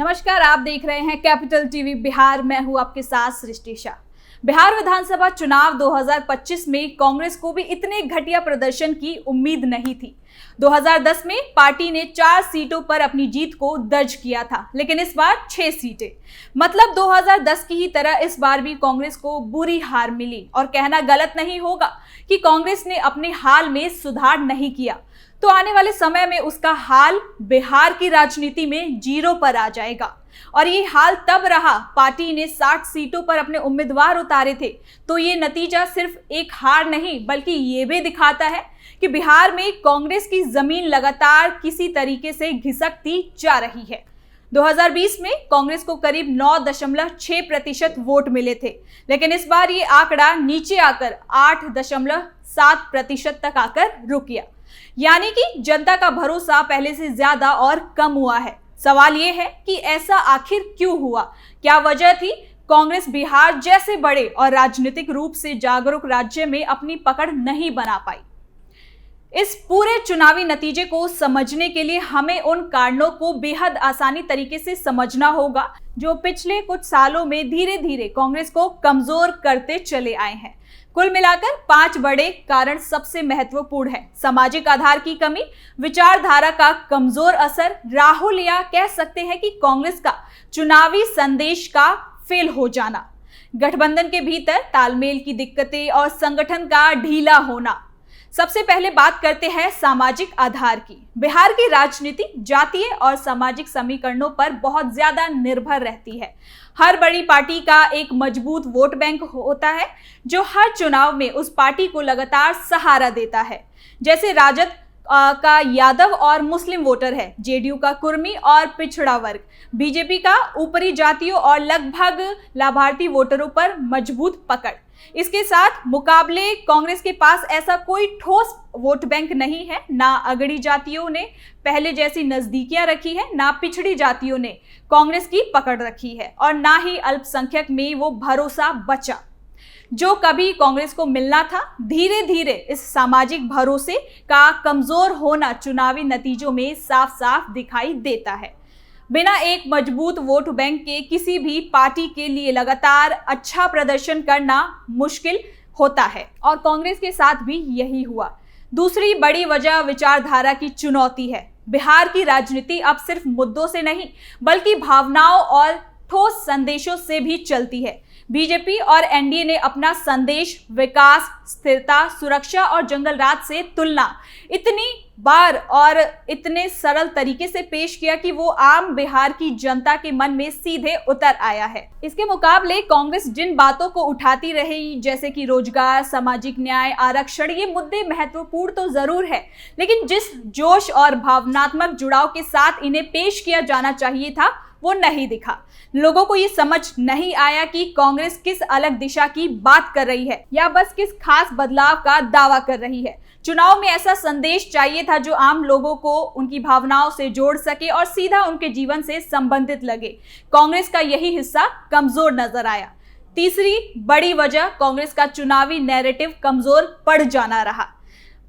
नमस्कार, आप देख रहे हैं कैपिटल टीवी बिहार। मैं हूं आपके साथ सृष्टि शाह। बिहार विधानसभा चुनाव 2025 में कांग्रेस को भी इतने घटिया प्रदर्शन की उम्मीद नहीं थी। 2010 में पार्टी ने 4 सीटों पर अपनी जीत को दर्ज किया था, लेकिन इस बार 6 सीटें। मतलब 2010 की ही तरह इस बार भी कांग्रेस को बुरी हार मिली। और कहना गलत नहीं होगा कि कांग्रेस ने अपने हाल में सुधार नहीं किया, तो आने वाले समय में उसका हाल बिहार की राजनीति में 0 पर आ जाएगा। और ये हाल तब रहा, पार्टी ने 60 सीटों पर अपने उम्मीदवार उतारे थे। तो ये नतीजा सिर्फ एक हार नहीं, बल्कि ये भी दिखाता है कि बिहार में कांग्रेस की जमीन लगातार किसी तरीके से घिसकती जा रही है। 2020 में कांग्रेस को करीब 9.6% वोट मिले थे, लेकिन इस बार ये आंकड़ा नीचे आकर 8.7% तक आकर रुक गया। यानी कि जनता का भरोसा पहले से ज्यादा और कम हुआ है। सवाल ये है कि ऐसा आखिर क्यों हुआ? क्या वजह थी कांग्रेस बिहार जैसे बड़े और राजनीतिक रूप से जागरूक राज्य में अपनी पकड़ नहीं बना पाई? इस पूरे चुनावी नतीजे को समझने के लिए हमें उन कारणों को बेहद आसानी तरीके से समझना होगा जो पिछले कुछ सालों में धीरे धीरे कांग्रेस को कमजोर करते चले आए हैं। कुल मिलाकर 5 बड़े कारण सबसे महत्वपूर्ण है। सामाजिक आधार की कमी, विचारधारा का कमजोर असर, राहुल या कह सकते हैं कि कांग्रेस का चुनावी संदेश का फेल हो जाना, गठबंधन के भीतर तालमेल की दिक्कतें और संगठन का ढीला होना। सबसे पहले बात करते हैं सामाजिक आधार की। बिहार की राजनीति जातीय और सामाजिक समीकरणों पर बहुत ज्यादा निर्भर रहती है। हर बड़ी पार्टी का एक मजबूत वोट बैंक होता है जो हर चुनाव में उस पार्टी को लगातार सहारा देता है। जैसे राजद का यादव और मुस्लिम वोटर है, जेडीयू का कुर्मी और पिछड़ा वर्ग, बीजेपी का ऊपरी जातियों और लगभग लाभार्थी वोटरों पर मजबूत पकड़। इसके साथ मुकाबले कांग्रेस के पास ऐसा कोई ठोस वोट बैंक नहीं है। ना अगड़ी जातियों ने पहले जैसी नजदीकियां रखी है, ना पिछड़ी जातियों ने कांग्रेस की पकड़ रखी है, और ना ही अल्पसंख्यक में वो भरोसा बचा जो कभी कांग्रेस को मिलना था। धीरे धीरे इस सामाजिक भरोसे का कमजोर होना चुनावी नतीजों में साफ साफ दिखाई देता है। बिना एक मजबूत वोट बैंक के किसी भी पार्टी के लिए लगातार अच्छा प्रदर्शन करना मुश्किल होता है, और कांग्रेस के साथ भी यही हुआ। दूसरी बड़ी वजह विचारधारा की चुनौती है। बिहार की राजनीति अब सिर्फ मुद्दों से नहीं, बल्कि भावनाओं और ठोस संदेशों से भी चलती है। बीजेपी और एनडीए ने अपना संदेश विकास, स्थिरता, सुरक्षा और जंगल राज से तुलना इतनी बार और इतने सरल तरीके से पेश किया कि वो आम बिहार की जनता के मन में सीधे उतर आया है। इसके मुकाबले कांग्रेस जिन बातों को उठाती रही, जैसे कि रोजगार, सामाजिक न्याय, आरक्षण, ये मुद्दे महत्वपूर्ण तो जरूर है, लेकिन जिस जोश और भावनात्मक जुड़ाव के साथ इन्हें पेश किया जाना चाहिए था वो नहीं दिखा। लोगों को ये समझ नहीं आया कि कांग्रेस किस अलग दिशा की बात कर रही है या बस किस खास बदलाव का दावा कर रही है। चुनाव में ऐसा संदेश चाहिए था जो आम लोगों को उनकी भावनाओं से जोड़ सके और सीधा उनके जीवन से संबंधित लगे। कांग्रेस का यही हिस्सा कमजोर नजर आया। तीसरी बड़ी वजह कांग्रेस का चुनावी नैरेटिव कमजोर पड़ जाना रहा।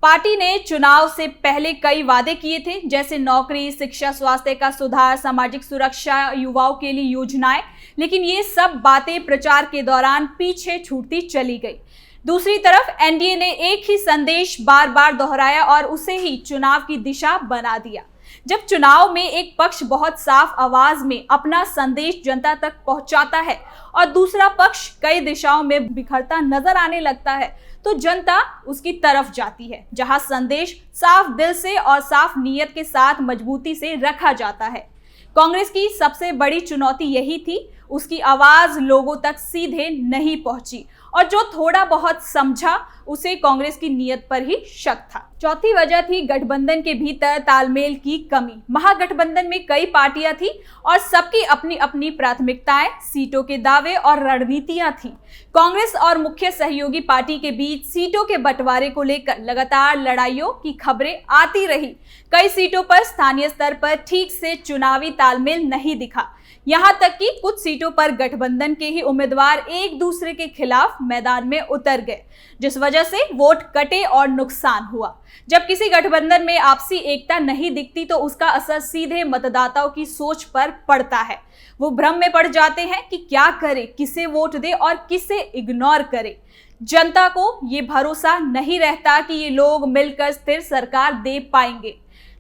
पार्टी ने चुनाव से पहले कई वादे किए थे, जैसे नौकरी, शिक्षा, स्वास्थ्य का सुधार, सामाजिक सुरक्षा, युवाओं के लिए योजनाएं, लेकिन ये सब बातें प्रचार के दौरान पीछे छूटती चली गई। दूसरी तरफ एनडीए ने एक ही संदेश बार बार दोहराया और उसे ही चुनाव की दिशा बना दिया। जब चुनाव में एक पक्ष बहुत साफ आवाज में अपना संदेश जनता तक पहुंचाता है और दूसरा पक्ष कई दिशाओं में बिखरता नजर आने लगता है, तो जनता उसकी तरफ जाती है। जहां संदेश साफ दिल से और साफ नीयत के साथ मजबूती से रखा जाता है। कांग्रेस की सबसे बड़ी चुनौती यही थी, उसकी आवाज लोगों तक सीधे नहीं पहुंची, और जो थोड़ा बहुत समझा उसे कांग्रेस की नीयत पर ही शक था। चौथी वजह थी गठबंधन के भीतर तालमेल की कमी। महागठबंधन में कई पार्टियां थी और सबकी अपनी अपनी प्राथमिकताएं, सीटों के दावे और रणनीतियां थी। कांग्रेस और मुख्य सहयोगी पार्टी के बीच सीटों के बंटवारे को लेकर लगातार लड़ाइयों की खबरें आती रही। कई सीटों पर स्थानीय स्तर पर ठीक से चुनावी तालमेल नहीं दिखा। यहां तक कि कुछ सीटों पर गठबंधन के ही उम्मीदवार एक दूसरे के खिलाफ मैदान में उतर गए, जिस वजह से वोट कटे और नुकसान हुआ। जब किसी गठबंधन में आपसी एकता नहीं दिखती तो उसका असर सीधे मतदाताओं की सोच पर पड़ता है। वो भ्रम में पड़ जाते हैं कि क्या करे, किसे वोट दे और किसे इग्नोर करे। जनता को ये भरोसा नहीं रहता कि ये लोग मिलकर स्थिर सरकार दे पाएंगे।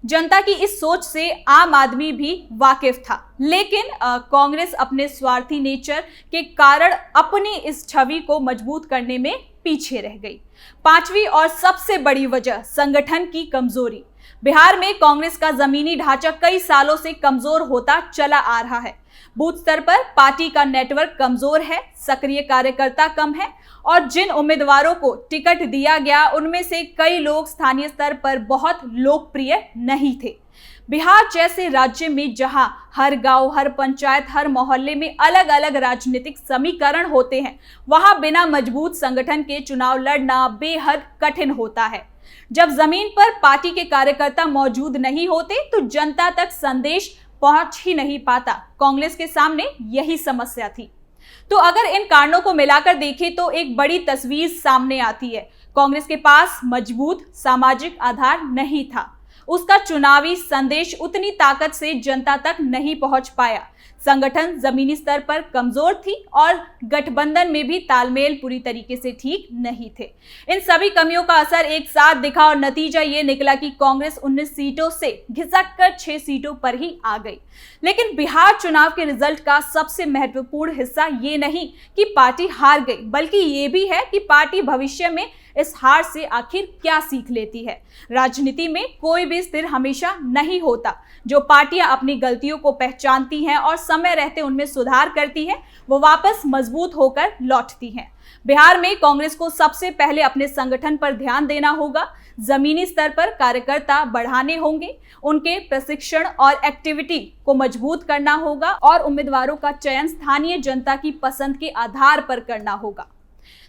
जनता की इस सोच से आम आदमी भी वाकिफ था, लेकिन कांग्रेस अपने स्वार्थी नेचर के कारण अपनी इस छवि को मजबूत करने में पीछे रह गई। पांचवी और सबसे बड़ी वजह, संगठन की कमजोरी। बिहार में कांग्रेस का जमीनी ढांचा कई सालों से कमजोर होता चला आ रहा है। बूथ स्तर पर पार्टी का नेटवर्क कमजोर है, सक्रिय कार्यकर्ता कम है और जिन उम्मीदवारों को टिकट दिया गया उनमें से कई लोग स्थानीय स्तर पर बहुत लोकप्रिय नहीं थे। बिहार जैसे राज्य में जहां हर गांव, हर पंचायत, हर मोहल्ले में अलग अलग राजनीतिक समीकरण होते हैं, वहां बिना मजबूत संगठन के चुनाव लड़ना बेहद कठिन होता है। जब जमीन पर पार्टी के कार्यकर्ता मौजूद नहीं होते तो जनता तक संदेश पहुंच ही नहीं पाता। कांग्रेस के सामने यही समस्या थी। तो अगर इन कारणों को मिलाकर देखें तो एक बड़ी तस्वीर सामने आती है। कांग्रेस के पास मजबूत सामाजिक आधार नहीं था। उसका चुनावी संदेश उतनी ताकत से जनता तक नहीं पहुंच पाया। संगठन जमीनी स्तर पर कमजोर थी और गठबंधन में भी तालमेल पूरी तरीके से ठीक नहीं थे। इन सभी कमियों का असर एक साथ दिखा और नतीजा ये निकला कि कांग्रेस 19 सीटों से घिसक कर 6 सीटों पर ही आ गई। लेकिन बिहार चुनाव के रिजल्ट का सबसे महत्वपूर्ण हिस्सा ये नहीं कि पार्टी हार गई, बल्कि ये भी है कि पार्टी भविष्य में इस हार से आखिर क्या सीख लेती है। राजनीति में कोई भी स्थिर हमेशा नहीं होता। जो पार्टियां अपनी गलतियों को पहचानती हैं और समय रहते उनमें सुधार करती हैं, वो वापस मजबूत होकर लौटती हैं। बिहार में कांग्रेस को सबसे पहले अपने संगठन पर ध्यान देना होगा। जमीनी स्तर पर कार्यकर्ता बढ़ाने होंगे, उनके प्रशिक्षण और एक्टिविटी को मजबूत करना होगा और उम्मीदवारों का चयन स्थानीय जनता की पसंद के आधार पर करना होगा।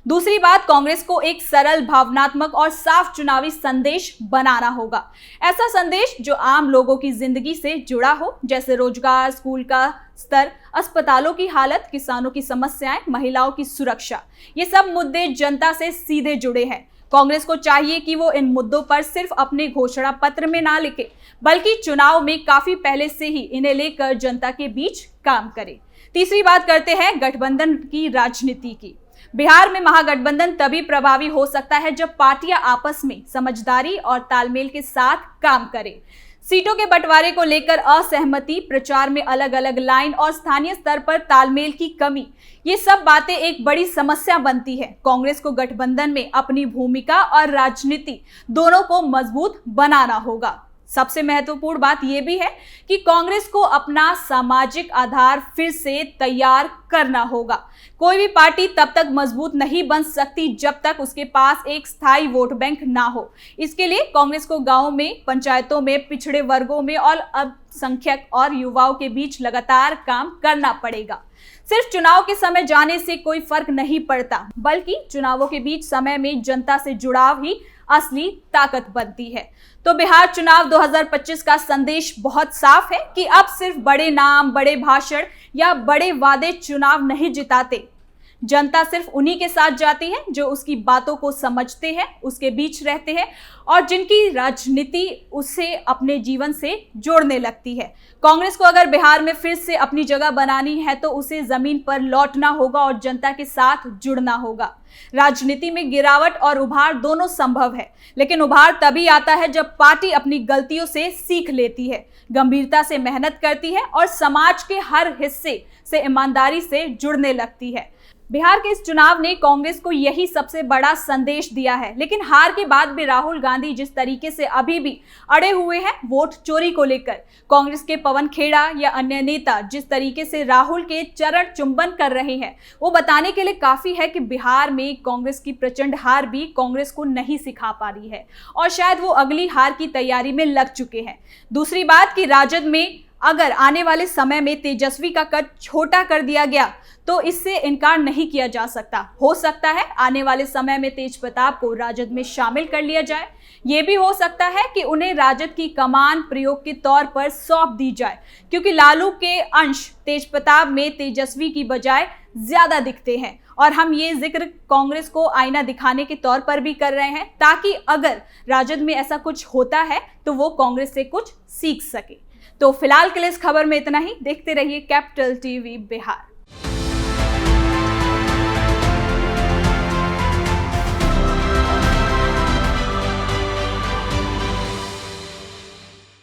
दूसरी बात, कांग्रेस को एक सरल, भावनात्मक और साफ चुनावी संदेश बनाना होगा। ऐसा संदेश जो आम लोगों की जिंदगी से जुड़ा हो, जैसे रोजगार, स्कूल का स्तर, अस्पतालों की हालत, किसानों की समस्याएं, महिलाओं की सुरक्षा। ये सब मुद्दे जनता से सीधे जुड़े हैं। कांग्रेस को चाहिए कि वो इन मुद्दों पर सिर्फ अपने घोषणा पत्र में ना लिखे, बल्कि चुनाव में काफी पहले से ही इन्हें लेकर जनता के बीच काम करे। तीसरी बात करते हैं गठबंधन की राजनीति की। बिहार में महागठबंधन तभी प्रभावी हो सकता है जब पार्टियां आपस में समझदारी और तालमेल के साथ काम करें। सीटों के बंटवारे को लेकर असहमति, प्रचार में अलग अलग लाइन और स्थानीय स्तर पर तालमेल की कमी, ये सब बातें एक बड़ी समस्या बनती है। कांग्रेस को गठबंधन में अपनी भूमिका और राजनीति दोनों को मजबूत बनाना होगा। सबसे महत्वपूर्ण बात यह भी है कि कांग्रेस को अपना सामाजिक आधार फिर से तैयार करना होगा। कोई भी पार्टी तब तक मजबूत नहीं बन सकती जब तक उसके पास एक स्थायी वोट बैंक ना हो। इसके लिए कांग्रेस को गांवों में, पंचायतों में, पिछड़े वर्गों में और अल्पसंख्यक और युवाओं के बीच लगातार काम करना पड़ेगा। सिर्फ चुनाव के समय जाने से कोई फर्क नहीं पड़ता, बल्कि चुनावों के बीच समय में जनता से जुड़ाव ही असली ताकत बनती है। तो बिहार चुनाव 2025 का संदेश बहुत साफ है कि अब सिर्फ बड़े नाम, बड़े भाषण या बड़े वादे चुनाव नहीं जिताते। जनता सिर्फ उन्हीं के साथ जाती है जो उसकी बातों को समझते हैं, उसके बीच रहते हैं और जिनकी राजनीति उसे अपने जीवन से जोड़ने लगती है। कांग्रेस को अगर बिहार में फिर से अपनी जगह बनानी है तो उसे जमीन पर लौटना होगा और जनता के साथ जुड़ना होगा। राजनीति में गिरावट और उभार दोनों संभव है, लेकिन उभार तभी आता है जब पार्टी अपनी गलतियों से सीख लेती है, गंभीरता से मेहनत करती है और समाज के हर हिस्से से ईमानदारी से जुड़ने लगती है। बिहार के इस चुनाव ने कांग्रेस को यही सबसे बड़ा संदेश दिया है। लेकिन हार के बाद भी राहुल गांधी जिस तरीके से अभी भी अड़े हुए हैं वोट चोरी को लेकर, कांग्रेस के पवन खेड़ा या अन्य नेता जिस तरीके से राहुल के चरण चुंबन कर रहे हैं, वो बताने के लिए काफी है कि बिहार में कांग्रेस की प्रचंड हार भी कांग्रेस को नहीं सिखा पा रही है और शायद वो अगली हार की तैयारी में लग चुके हैं। दूसरी बात कि राजद में अगर आने वाले समय में तेजस्वी का कद छोटा कर दिया गया तो इससे इनकार नहीं किया जा सकता। हो सकता है आने वाले समय में तेज प्रताप को राजद में शामिल कर लिया जाए। ये भी हो सकता है कि उन्हें राजद की कमान प्रयोग के तौर पर सौंप दी जाए, क्योंकि लालू के अंश तेज प्रताप में तेजस्वी की बजाय ज्यादा दिखते हैं और हम ये जिक्र कांग्रेस को आईना दिखाने के तौर पर भी कर रहे हैं, ताकि अगर राजद में ऐसा कुछ होता है तो वो कांग्रेस से कुछ सीख सके। तो फिलहाल के लिए इस खबर में इतना ही। देखते रहिए कैपिटल टीवी बिहार।